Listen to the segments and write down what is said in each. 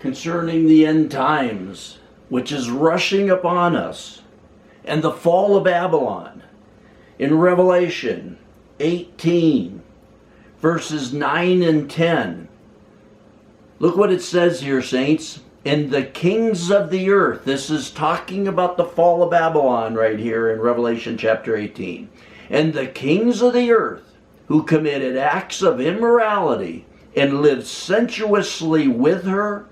concerning the end times, which is rushing upon us, and the fall of Babylon. In Revelation 18, verses 9 and 10, look what it says here, saints. And the kings of the earth, this is talking about the fall of Babylon right here in Revelation chapter 18. And the kings of the earth who committed acts of immorality and lived sensuously with her,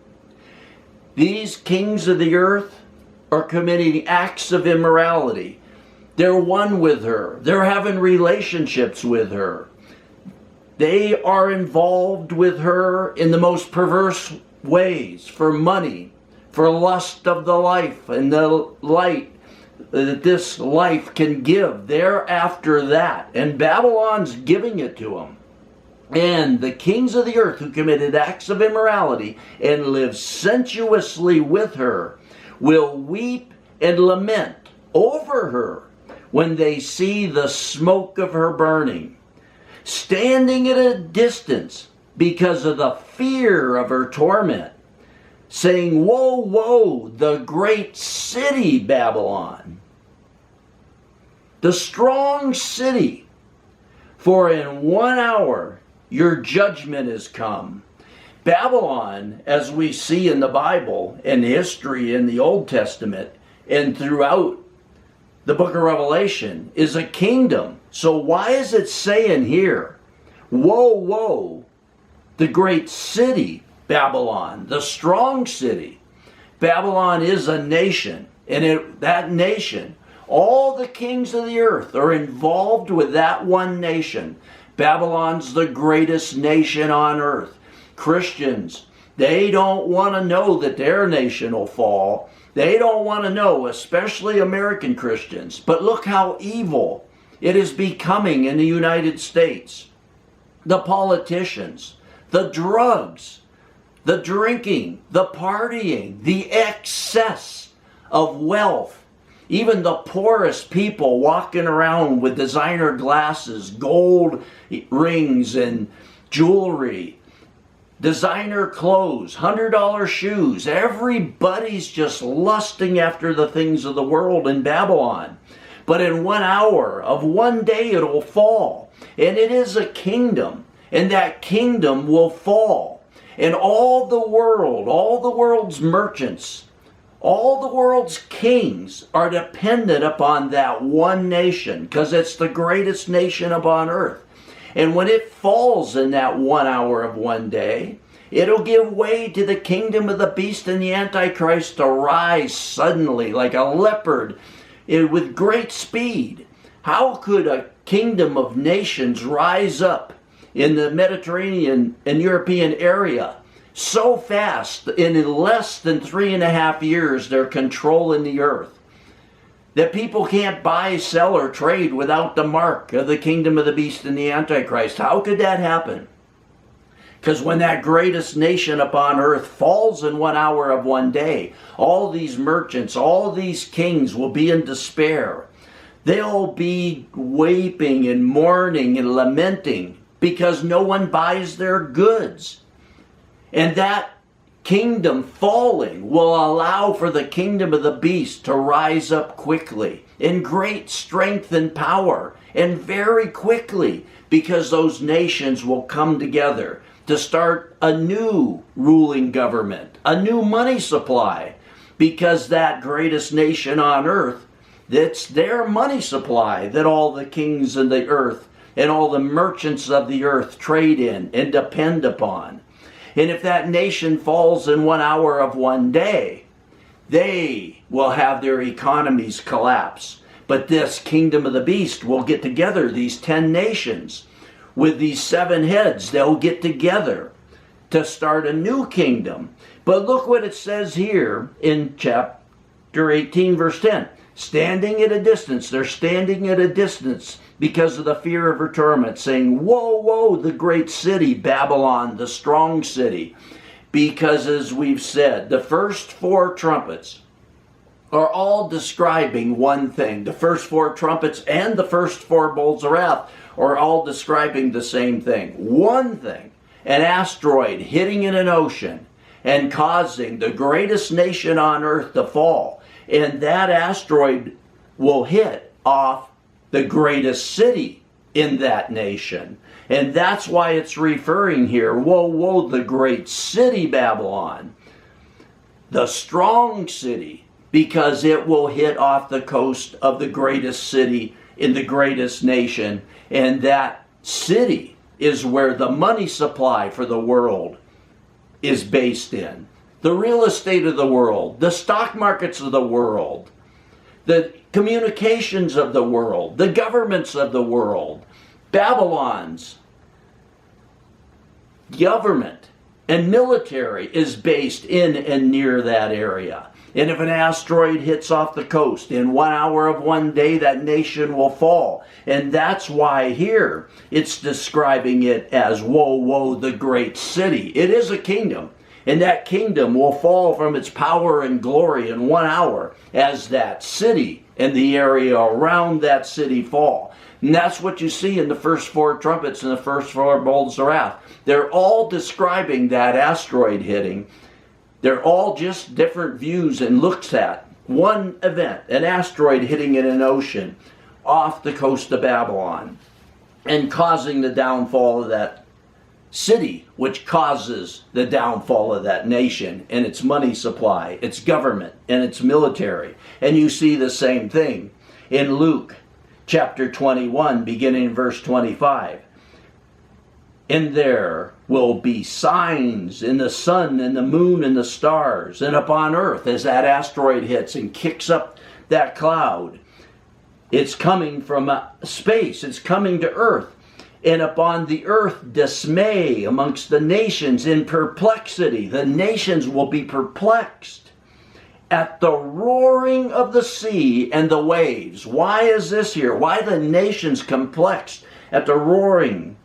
these kings of the earth are committing acts of immorality. They're one with her. They're having relationships with her. They are involved with her in the most perverse ways, for money, for lust of the life and the light that this life can give. They're after that, and Babylon's giving it to them. And the kings of the earth who committed acts of immorality and lived sensuously with her will weep and lament over her when they see the smoke of her burning, standing at a distance because of the fear of her torment, saying, "Woe, woe, the great city Babylon, the strong city, for in 1 hour your judgment is come." Babylon, as we see in the Bible and history in the Old Testament and throughout the book of Revelation, is a kingdom. So why is it saying here, "Woe, woe, the great city Babylon, the strong city"? Babylon is a nation, and that nation, all the kings of the earth are involved with that one nation. Babylon's the greatest nation on earth. Christians, they don't want to know that their nation will fall. They don't want to know, especially American Christians. But look how evil it is becoming in the United States. The politicians, the drugs, the drinking, the partying, the excess of wealth. Even the poorest people walking around with designer glasses, gold rings and jewelry, designer clothes, $100 shoes. Everybody's just lusting after the things of the world in Babylon. But in 1 hour of one day it'll fall. And it is a kingdom. And that kingdom will fall. And all the world's merchants, all the world's kings are dependent upon that one nation, because it's the greatest nation upon earth. And when it falls in that 1 hour of one day, it'll give way to the kingdom of the beast and the Antichrist to rise suddenly like a leopard with great speed. How could a kingdom of nations rise up in the Mediterranean and European area so fast? In less than 3.5 years, they're controlling the earth, that people can't buy, sell, or trade without the mark of the kingdom of the beast and the Antichrist. How could that happen? Because when that greatest nation upon earth falls in 1 hour of one day, all these merchants, all these kings will be in despair. They'll be weeping and mourning and lamenting because no one buys their goods. And that kingdom falling will allow for the kingdom of the beast to rise up quickly in great strength and power, and very quickly, because those nations will come together to start a new ruling government, a new money supply, because that greatest nation on earth, that's their money supply that all the kings of the earth and all the merchants of the earth trade in and depend upon. And if that nation falls in 1 hour of one day, they will have their economies collapse. But this kingdom of the beast will get together, these 10 nations, with these 7 heads. They'll get together to start a new kingdom. But look what it says here in chapter 18, verse 10. Standing at a distance. They're standing at a distance because of the fear of her torment, saying, "Woe, woe, the great city, Babylon, the strong city." Because, as we've said, the first 4 trumpets are all describing one thing. The first 4 trumpets and the first 4 bowls of wrath are all describing the same thing. One thing. An asteroid hitting in an ocean and causing the greatest nation on earth to fall. And that asteroid will hit off the greatest city in that nation. And that's why it's referring here, woe, woe, the great city Babylon, the strong city, because it will hit off the coast of the greatest city in the greatest nation. And that city is where the money supply for the world is based in. The real estate of the world, the stock markets of the world, the communications of the world, the governments of the world. Babylon's government and military is based in and near that area. And if an asteroid hits off the coast in 1 hour of one day, that nation will fall. And that's why here it's describing it as woe, woe, the great city. It is a kingdom. And that kingdom will fall from its power and glory in 1 hour as that city and the area around that city fall. And that's what you see in the first 4 trumpets and the first 4 bowls of wrath. They're all describing that asteroid hitting. They're all just different views and looks at one event, an asteroid hitting in an ocean off the coast of Babylon and causing the downfall of that city, which causes the downfall of that nation and its money supply, its government, and its military. And you see the same thing in Luke chapter 21, beginning in verse 25. And there will be signs in the sun and the moon and the stars and upon earth as that asteroid hits and kicks up that cloud. It's coming from space. It's coming to earth. And upon the earth dismay amongst the nations in perplexity. The nations will be perplexed at the roaring of the sea and the waves. Why is this here? Why the nations perplexed at the roaring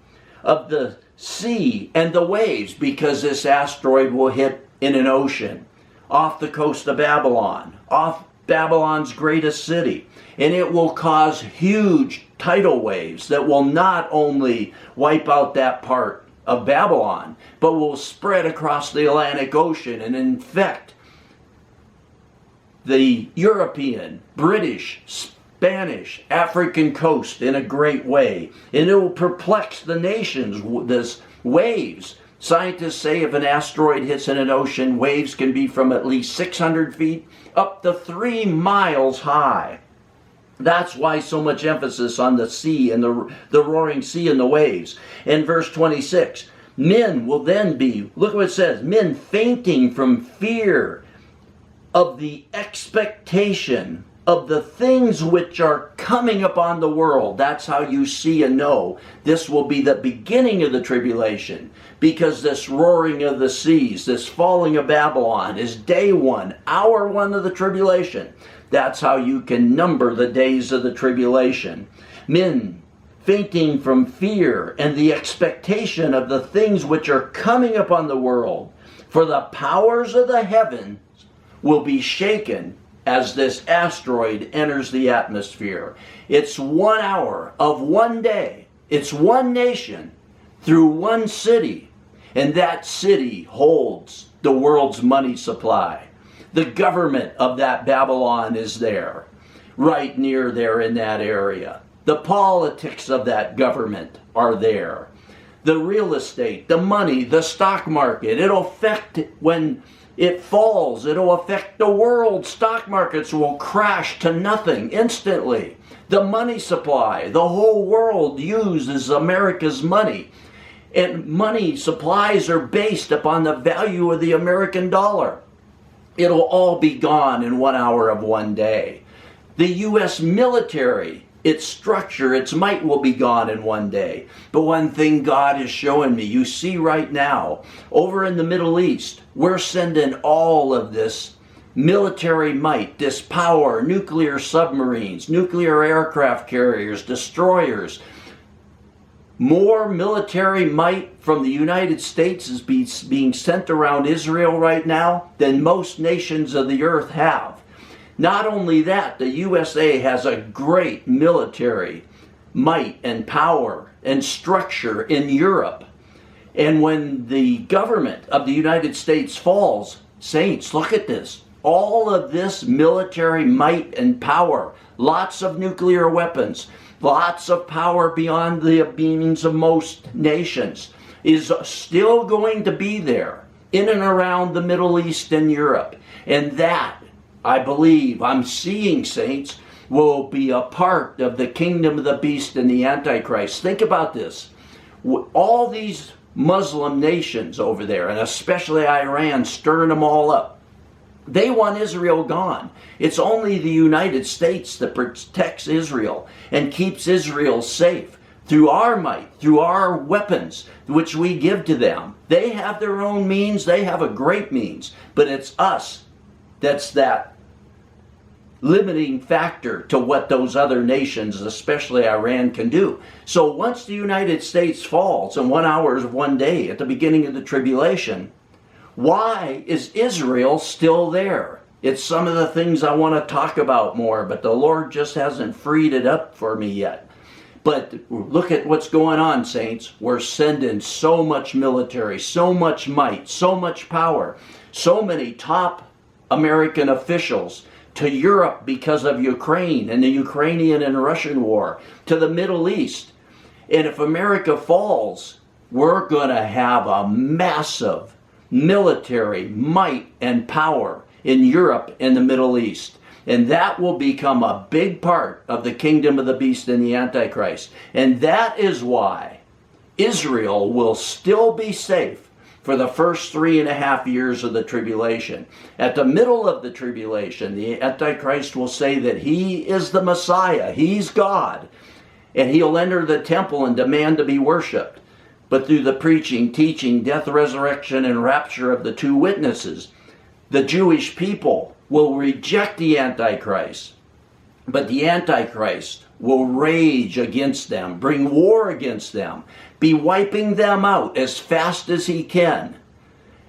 of the sea and the waves? Because this asteroid will hit in an ocean off the coast of Babylon, off Babylon's greatest city. And it will cause huge tidal waves that will not only wipe out that part of Babylon, but will spread across the Atlantic Ocean and infect the European, British, Spanish, African coast in a great way. And it will perplex the nations, this waves. Scientists say if an asteroid hits in an ocean, waves can be from at least 600 feet up to 3 miles high. That's why so much emphasis on the sea and the roaring sea and the waves. In verse 26, men will then be, look what it says, men fainting from fear of the expectation of the things which are coming upon the world. That's how you see and know this will be the beginning of the tribulation, because this roaring of the seas, this falling of Babylon is day 1, hour 1 of the tribulation. That's how you can number the days of the tribulation. Men fainting from fear and the expectation of the things which are coming upon the world, for the powers of the heavens will be shaken as this asteroid enters the atmosphere. It's 1 hour of one day. It's one nation through one city. And that city holds the world's money supply. The government of that Babylon is there, right near there in that area. The politics of that government are there. The real estate, the money, the stock market, it'll affect when it falls. It'll affect the world. Stock markets will crash to nothing instantly. The money supply, the whole world uses America's money. And money supplies are based upon the value of the American dollar. It'll all be gone in 1 hour of one day. The U.S. military, its structure, its might will be gone in one day. But one thing God is showing me, you see right now, over in the Middle East, we're sending all of this military might, this power, nuclear submarines, nuclear aircraft carriers, destroyers. More military might from the United States is being sent around Israel right now than most nations of the earth have. Not only that, the USA has a great military might and power and structure in Europe. And when the government of the United States falls, saints, look at this. All of this military might and power, lots of nuclear weapons, lots of power beyond the means of most nations, is still going to be there in and around the Middle East and Europe. And that, I believe, I'm seeing, saints, will be a part of the kingdom of the beast and the Antichrist. Think about this. All these Muslim nations over there, and especially Iran, stirring them all up. They want Israel gone. It's only the United States that protects Israel and keeps Israel safe through our might, through our weapons, which we give to them. They have their own means. They have a great means. But it's us that's that limiting factor to what those other nations, especially Iran, can do. So once the United States falls in 1 hour of one day at the beginning of the tribulation, why is Israel still there? It's some of the things I want to talk about more, but the Lord just hasn't freed it up for me yet. But look at what's going on, saints. We're sending so much military, so much might, so much power, so many top American officials to Europe because of Ukraine and the Ukrainian and Russian war, to the Middle East. And if America falls, we're going to have a massive military might and power in Europe and the Middle East. And that will become a big part of the kingdom of the beast and the Antichrist. And that is why Israel will still be safe for the first 3.5 years of the tribulation. At the middle of the tribulation, the Antichrist will say that he is the Messiah, he's God, and he'll enter the temple and demand to be worshipped. But through the preaching, teaching, death, resurrection, and rapture of the two witnesses, the Jewish people will reject the Antichrist. But the Antichrist will rage against them, bring war against them, be wiping them out as fast as he can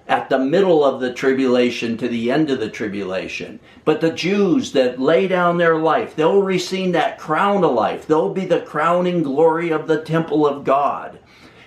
at the middle of the tribulation to the end of the tribulation. But the Jews that lay down their life, they'll receive that crown of life. They'll be the crowning glory of the temple of God.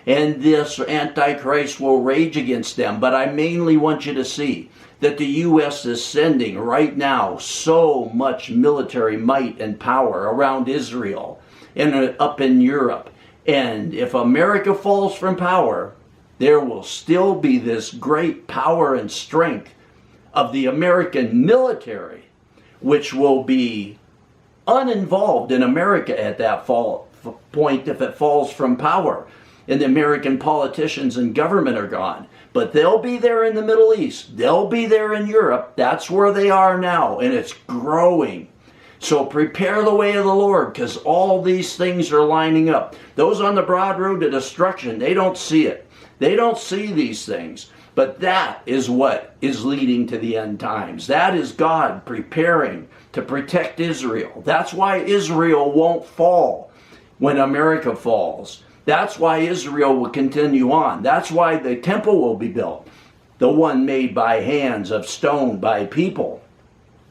And this Antichrist will rage against them. But I mainly want you to see that the U.S. is sending right now so much military might and power around Israel and up in Europe. And if America falls from power, there will still be this great power and strength of the American military, which will be uninvolved in America at that point if it falls from power and the American politicians and government are gone. But they'll be there in the Middle East. They'll be there in Europe. That's where they are now, and it's growing. So prepare the way of the Lord, because all these things are lining up. Those on the broad road to destruction, they don't see it. They don't see these things. But that is what is leading to the end times. That is God preparing to protect Israel. That's why Israel won't fall when America falls. That's why Israel will continue on. That's why the temple will be built. The one made by hands of stone by people.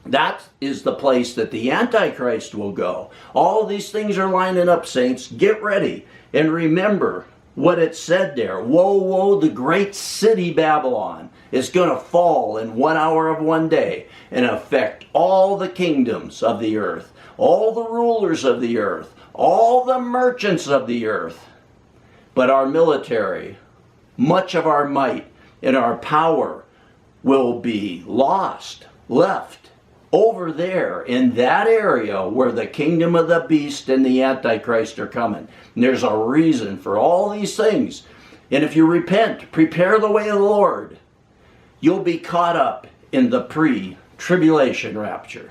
That is the place that the Antichrist will go. All these things are lining up, saints. Get ready. And remember what it said there. Woe, woe, the great city Babylon is going to fall in 1 hour of one day and affect all the kingdoms of the earth, all the rulers of the earth, all the merchants of the earth. But our military, much of our might and our power will be lost, left over there in that area where the kingdom of the beast and the Antichrist are coming. And there's a reason for all these things. And if you repent, prepare the way of the Lord, you'll be caught up in the pre-tribulation rapture.